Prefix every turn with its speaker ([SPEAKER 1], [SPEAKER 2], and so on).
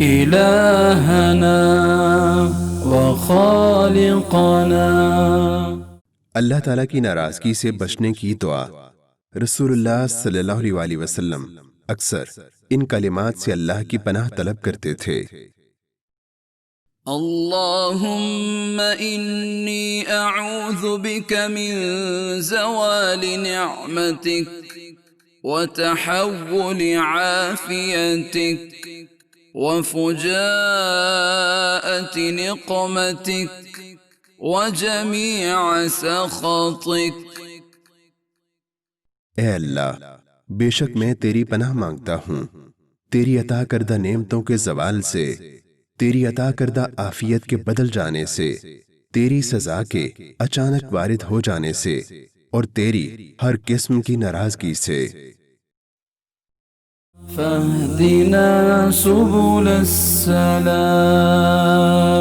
[SPEAKER 1] إلهنا وخالقنا.
[SPEAKER 2] اللہ تعالیٰ کی ناراضگی سے بچنے کی دعا۔ رسول اللہ صلی اللہ علیہ وسلم اکثر ان کلمات سے اللہ کی پناہ طلب کرتے تھے۔
[SPEAKER 1] اللهم إني أعوذ بك من زوال نعمتك وتحول عافيتك وفجاءة نقمتك وجميع سخطك۔
[SPEAKER 2] اے اللہ، بے شک میں تیری پناہ مانگتا ہوں تیری عطا کردہ نعمتوں کے زوال سے، تیری عطا کردہ عافیت کے بدل جانے سے، تیری سزا کے اچانک وارد ہو جانے سے، اور تیری ہر قسم کی ناراضگی سے۔
[SPEAKER 1] فاهدنا سبل السلام